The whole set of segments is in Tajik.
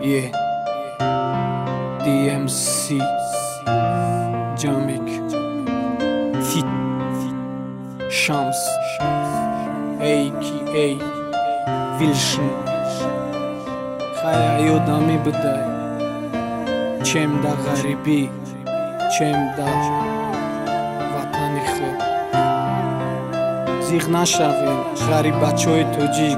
Yeah, DMC, Jamik, Fit, Shams, AKA, Wilson. Khaya yodami bday, chem da gharibi, chem da vatani khod. Zigh nashavin, gharib bachoy toji.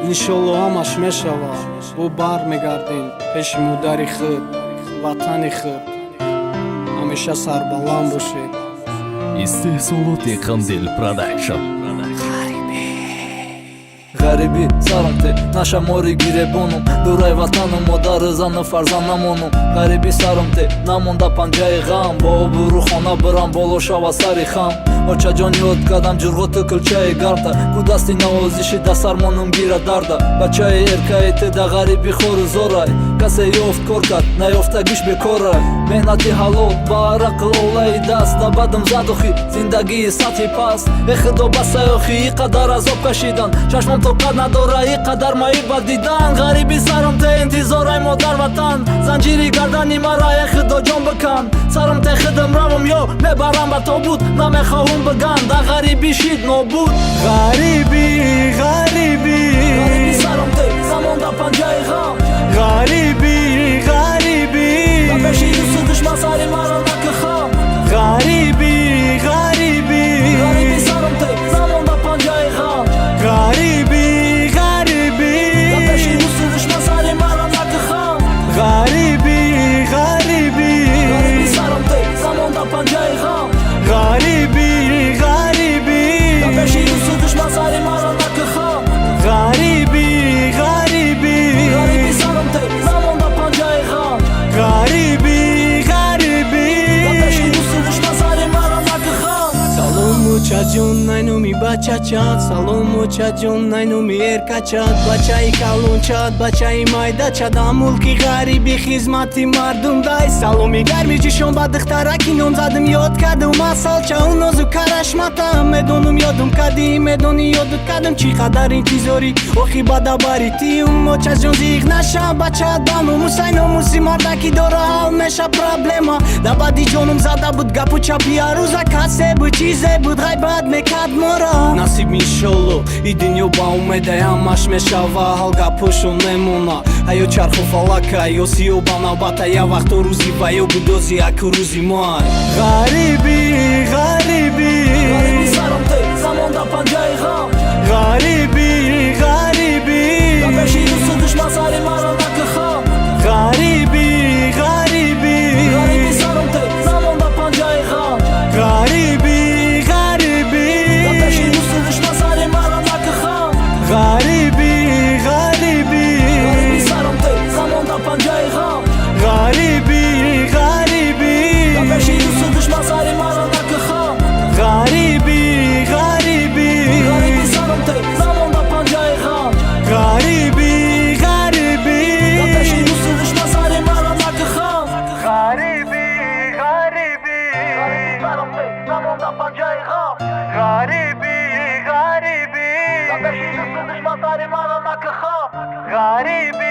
Иншалло ҳамаш мешавад, бо бармегардем пеши модари худ, ватани худ. Ҳамеша сарбаланд бошед. Истеҳсолоти Қандил Продакшн. Ғариби сарам те наша мори гиребонум, дурай ватану модару зану фарзанд намонум. Ғариби сарам те намонда панҷаи ғам, бо обуру хона бирам боло шава сари хам. Очаҷон ёд кардам ҷурғоту кулчаи гарда, ку дасти навозиши да сармонум гира дарда. Бачаи эркаи те да ғариби хору зорай, касе ёфт кор кард, наёфта гӯш бекорай. Меҳнати ҳалол ба арақл олаи даст, да бадам задохи зиндагии сатҳи паст. Эхудо ба сайёхи и қадар азоб кашидан, чашмам тоқат надора и қадар маиба дидан. Ғариби сарам те интизорай модар ватан, занҷири гардани мара эхудо ҷон бикан. Сарам те хидм равам ё мебарам ба тобут, намехоҳум биган да ғариби шид нобуд. Ғариби, ғариби, Ғариби сарам те замонда панҷаи ғам, ғариби, ғариби, да пеши юсу душман сари мара накахам. ғариби, ғариби, Ғариби сарам те замонда панҷаи ғам, ғариби, ғариби, да пеши юсу душман сари мара накахам. ғариби, ғариби, Ғариби сарам те замонда панҷаи ғам, ғариби, ғариби, да пеши юсу душман сари мара накахам. ғариби, ғариби, Ғариби сарам те замонда панҷаи ғам, ғариби, ғариби. да пеши юсу душман сари мара накахам. Салом мучаҷон найнуми бачачат, салом мучаҷон найнуми эркачат, бачаи калончат, бачаи майдачат, амулки ғариби хизмати мардум дай. Саломи гарми ҷишон ба духтараки ном задим, ёд кардум масалчау нозу карашматам. Медонум ёдум кади, медони ёдут кардам, чӣ қадар интизори охи бадабари тиюм. Мучаҷон зигъ наша бачаат ба номусай, номуси мардаки дора ҳал меша проблема. Да бади ҷонум зада буд гапу чапи арӯза, касе буд чизе буд ғайбат мекард моро. Насиб иншолло и дунё ба умедаи ҳамаш мешава, ҳал гапошон мемона. Ҳаё чарху фалака ё сиё ба навбата, я вақто рӯзи ба ё будози аку рӯзи май. Ғариби, ғариби, Ғариби сарам те замонда панҷаи ғам, ғариби, ғариби, да пеши юсу душман сари мара накахам. ғариби, ғариби, Ғариби сарам те замонда панҷаи ғам, ғариби, ғариби, да пеши юсу душман сари мара накахам. ғариби, ғариби, Ғариби сарам те замонда панҷаи ғам, ғариби, ғариби, да пеши юсу душман сари мара накахам. ғариби, ғариби, Ғариби сарам те замонда панҷаи ғам, ғариби, ғариби, да пеши юсу душман сари мара накахам. ғариби, ғариби, Ғариби сарам те замонда панҷаи ғам, ғариби, ғариби, да пеши юсу душман сари мара накахам. ғариби.